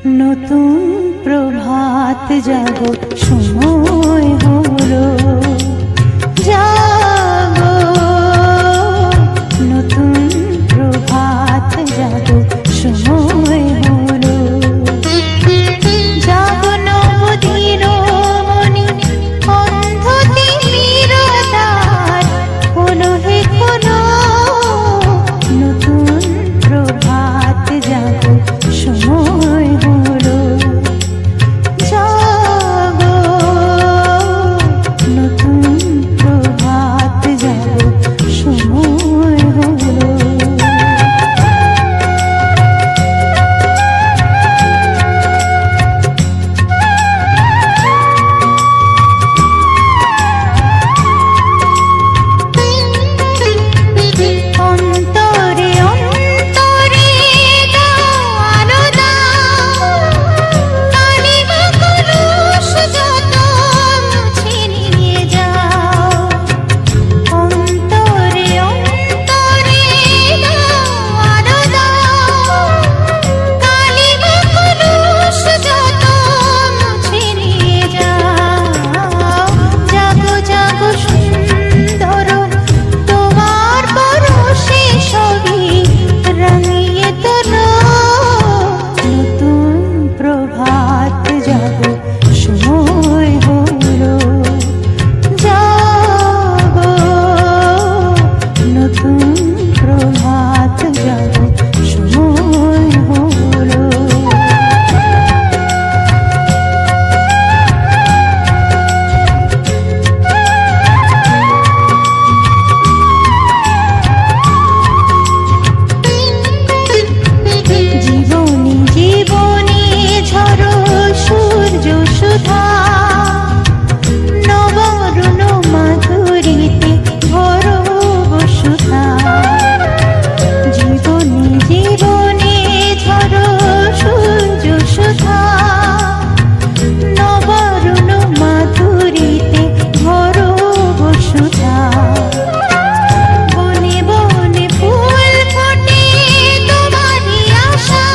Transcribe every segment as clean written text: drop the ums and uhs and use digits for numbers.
নতুন প্রভাত জাগো, সময় হলো জাগো, নতুন প্রভাত জাগো, সময় হলো জাগো নবদিন মনি, অন্ধ তিমির দ্বার হলো হে খোলো, নতুন প্রভাত জাগো, সময় হলো জাগো, নতুন প্রভাত জাগো, সময় হলো। অন্তরে অন্তরে দাও আলো দাও, কালিমা কলুষ যত মুছে নিয়ে যাও। অন্তরে অন্তরে দাও আলো দাও, কালিমা কলুষ যত মুছে নিয়ে যাও। জাগো জাগো সুন্দর, তোমার পরশে সবই রাঙিয়ে তোলো, নতুন প্রভাত জাগো, সময় হলো জাগো, নতুন প্রভাত জাগো, সময় হলো। জীবনী জীবনী ঝরো সূর্য সুধা, নবরুণ মাধুরীতে ভরো বসুধা। জীবনী জীবনী ঝরো সূর্য সুধা, নবরুণ মাধুরীতে ভরো বসুধা। বনে বনে ফুল ফোটে তোমারই আশা,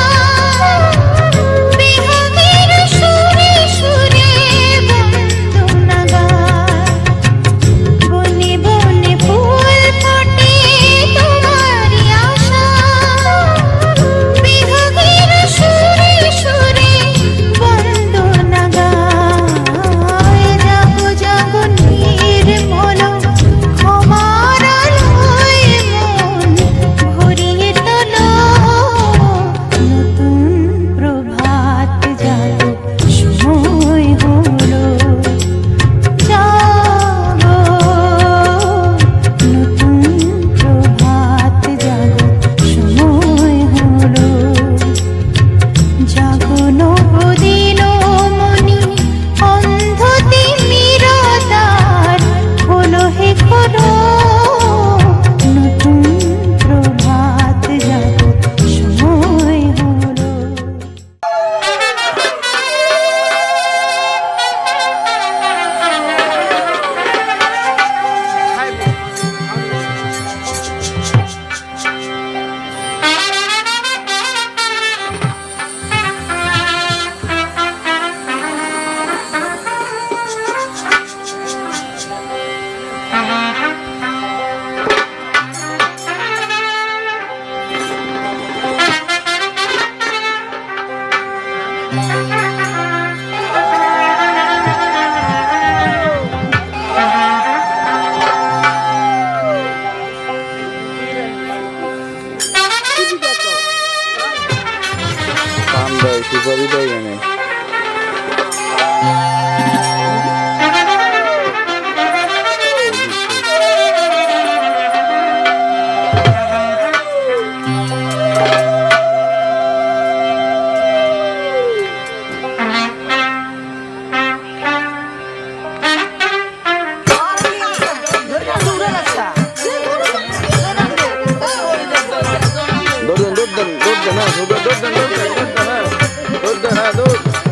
বিহগের সুরে সুরে বন্দনা গায়। বনে বনে ফুল ফোটে তোমারই আশা, বিহগের সুরে সুরে বন্দনা গায়। জাগো জাগো নির্মল, ক্ষমার আলোয় মন ভরিয়ে তোলো, নতুন প্রভাত জাগো, সময় হলো জাগো, নতুন প্রভাত জাগো, সময় হলো জাগো নবদিন মনি, অন্ধ তিমির দ্বার হলো হে খোলো, নতুন প্রভাত জাগো, সময় হলো। সুপারি দেয় এখানে। দৌড় দেন দৌড় দেন দৌড় দেন, হ্যাঁ দৌড় দেন দৌড় দেন দৌড় দেন, হ্যাঁ দৌড়।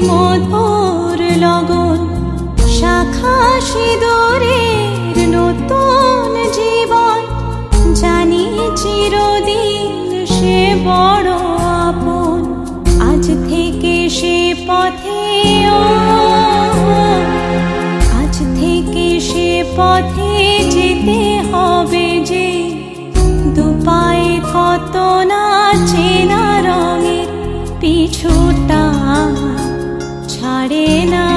মধুর লগন, শাখা সিঁদুরের নতুন জীবন, জানি চিরদিন সে বড় আপন। আজ থেকে সে পথে আজ থেকে সে পথে যেতে হবে যে, দুপায়ে কত না চেনা রঙের পিছুটা ছাড়ে না,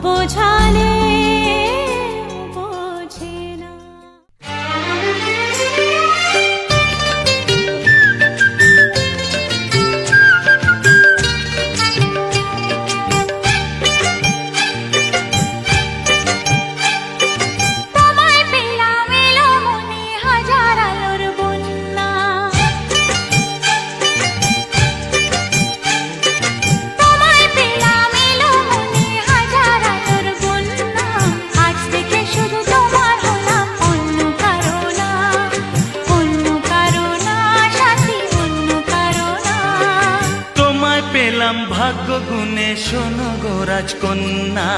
বোঝালে বোঝে না। তোমায় পেলাম এলো মনে হাজার আলোর বন্যা, তোমায় পেলাম এলো মনে হাজার আলোর বন্যা। আজ থেকে শুধু তোমার হলাম, অন্য কারো না, অন্য কারো না সাথী, অন্য কারো না। তোমায় পেলাম ভাগ্য গুণে শোনো গো রাজকন্যা,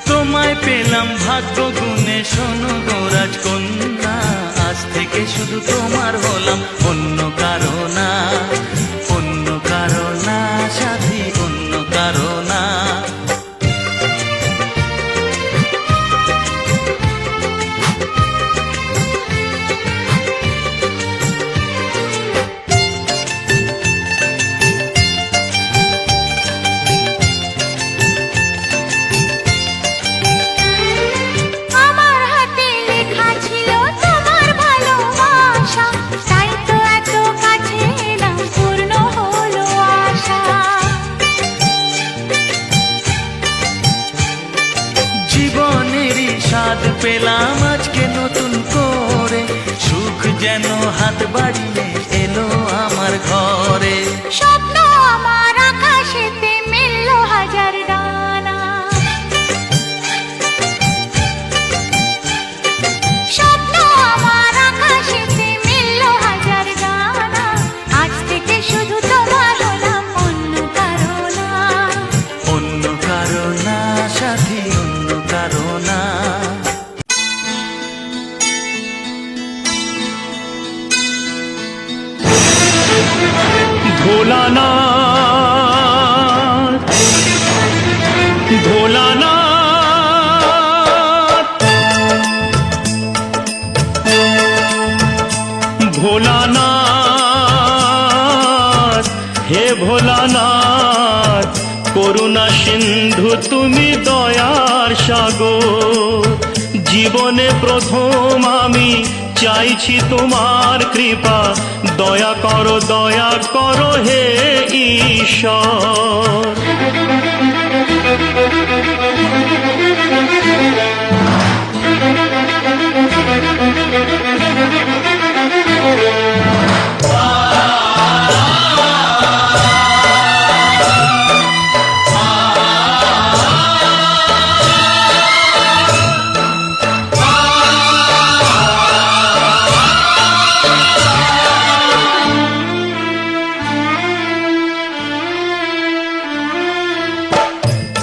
তোমায় পেলাম ভাগ্য গুণে শোনো গো রাজকন্যা। আজ থেকে শুধু তোমার হলাম, অন্য কারো না, অন্য কারো না সাথী, অন্য কারো না। আমার হাতে লেখা ছিল তোমার ভালোবাসা, তাই তো এত কাছে এলাম, পূর্ণ হলো আশা। জীবনেরই স্বাদ পেলাম আজকে নতুন করে, সুখ যেন হাত বাড়িয়ে এলো আমার ঘরে। স্বপ্ন আমার আকাশেতে মিলল হাজার ডানা, স্বপ্ন আমার আকাশেতে মিলল হাজার ডানা। আজ থেকে শুধু তোমার হলাম, অন্য কারো না, অন্য কারো না সাথী, অন্য কারো না। ভোলানাথ, ভোলানাথ, ভোলানাথ, হে ভোলানাথ, করুণা সিন্ধু তুমি দয়ার সাগর। জীবনে প্রথম আমি চাইছি তোমার কৃপা, দয়া করো হে ঈশ্বর।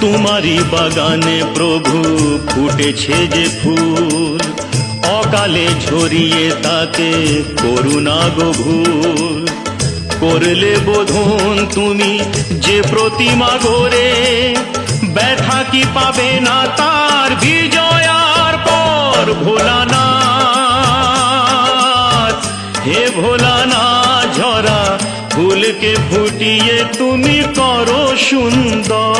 তোমারই বাগানে প্রভু ফুটেছে যে ফুল, অকালে ঝরিয়ে তাতে করুণা গো ভুল। করলে বোধন তুমি যে প্রতিমা গড়ে, ব্যথা কি পাবে না তার বিজয়ার পর। ভোলানাথ, হে ভোলানাথ, ঝরা ফুলকে ফুটিয়ে তুমি করো সুন্দর।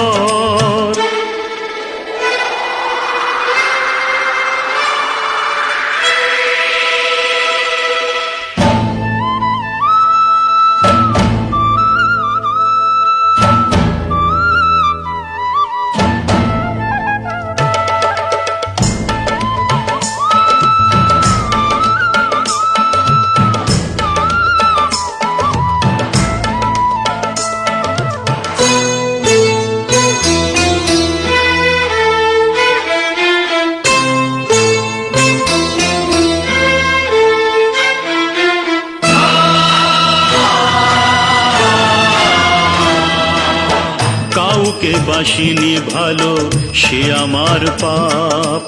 বাসিনি ভালো সে আমার পাপ,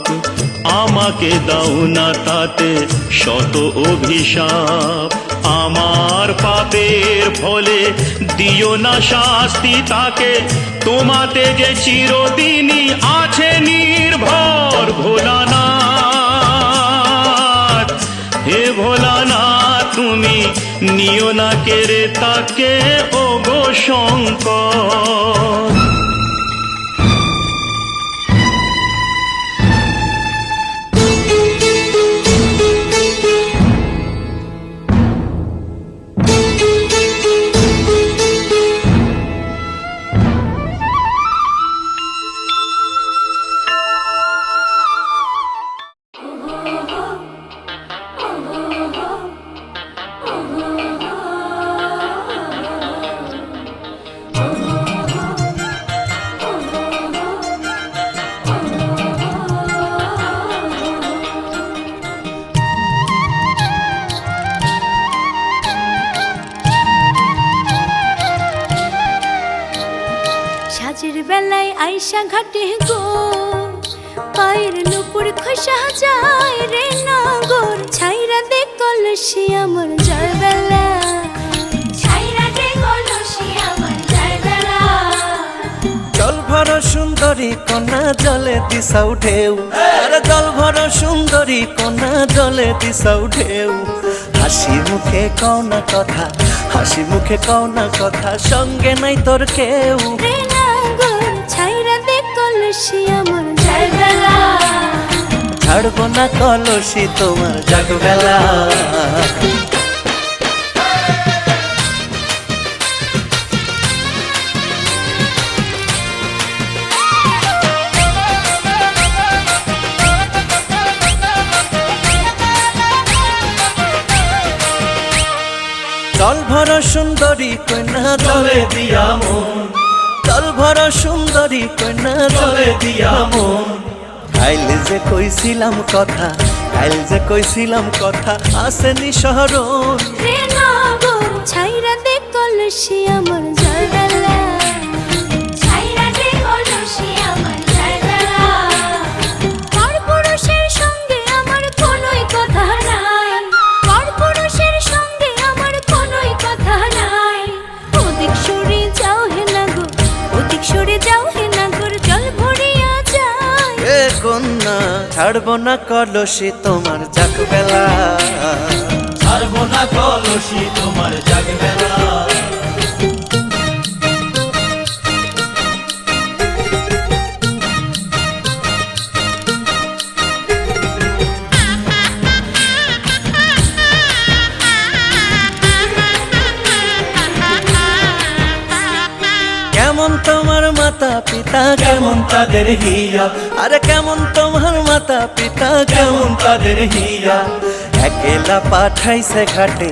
আমাকে দাও না তাতে শত অভিশাপ। আমার পাপের ফলে দিও না শাস্তি তাকে, তোমাতে যে চিরদিনই আছে নির্ভর ভোলানাথ। হে ভোলানাথ তুমি নিও না কেড়ে তাকে, ও গো শঙ্কর। সাজের বেলায় আইসা ঘাটে গো, পায়ের নুপুর খসা যায় রে নগর। ছাইরা দে কলসি আমার যায় বেলা, ছাইরা দে কলসি আমার যায় বেলা। জল ভর সুন্দরী কন্যা জলে দিশাও ঢেউ, আরে জল ভর সুন্দরী কন্যা জলে দিশাও ঢেউ। হাসি মুখে কও না কথা, হাসি মুখে কও না কথা, সঙ্গে নাই তোর কেউ। রে নগর ছাইরা দে কলসি আমার যায় বেলা, ছাড়বো না কলসি তোমার জাগবেলা। জল ভর সুন্দরী কন্যা জলে দিয়া মন, জল ভর সুন্দরী কন্যা জলে দিয়া মন। কাইল যে কইছিলাম কথা, কাইল যে কইছিলাম কথা, আসেনি শহরণ। রে নগর ছাইরা দে কলসি আমার যায় বেলা, ছাইরা দে কলসি আমার যায় বেলা। পরপুরুষের সঙ্গে আমার কোনোই কথা নাই, পরপুরুষের সঙ্গে আমার কোনোই কথা নাই। ওদিক সরে যাও হে নাগর, ওদিক সরে যাও হে নাগর, জল ভরিয়া যায়। এ কন্যা ছাড়বো না কলসি তোমার জাগবেলা, ছাড়বো না কলসি তোমার জাগবেলা। কেমন তোমার মাতা পিতা, কেমন তাদের হিয়া, আরে কেমন তোমার মাতা পিতা, কেমন তাদের হিয়া। একেলা পাঠাইছে ঘাটে,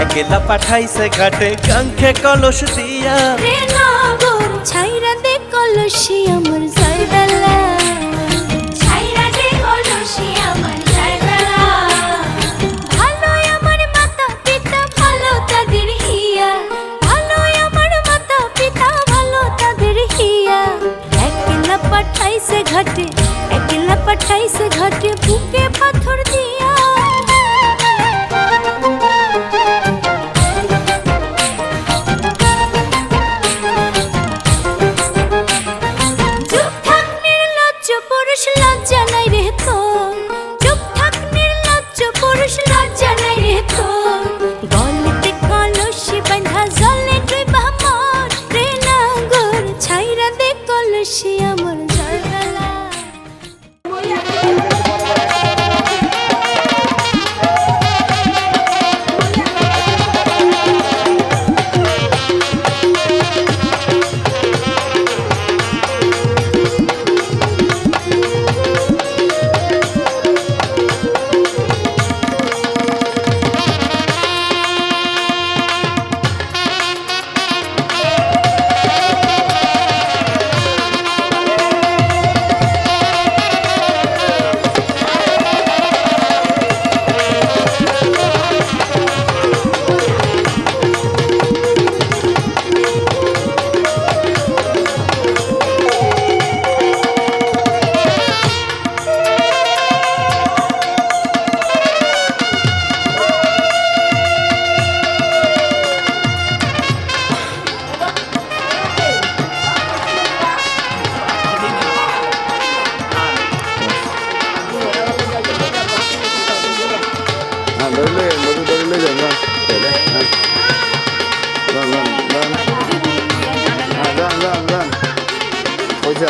একেলা পাঠাইছে ঘাটে, কাঙ্ক্ষে কলস দিয়া। রে নগর ছাইরা দে কলসি আমার যায় বেলা, ছাইরা দে কলসি আমার যায় বেলা। ভালোই আমার মাতা পিতা, ভালো তাদের হিয়া, ভালোই আমার মাতা পিতা, ভালো তাদের হিয়া। একলা পাঠাইছে ঘাটে, একলা পাঠাইছে ঘাটে, বুকে পাথর দিয়া। চুপ থাক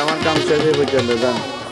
আমার কাম শেষ হয়ে পর্যন্ত যান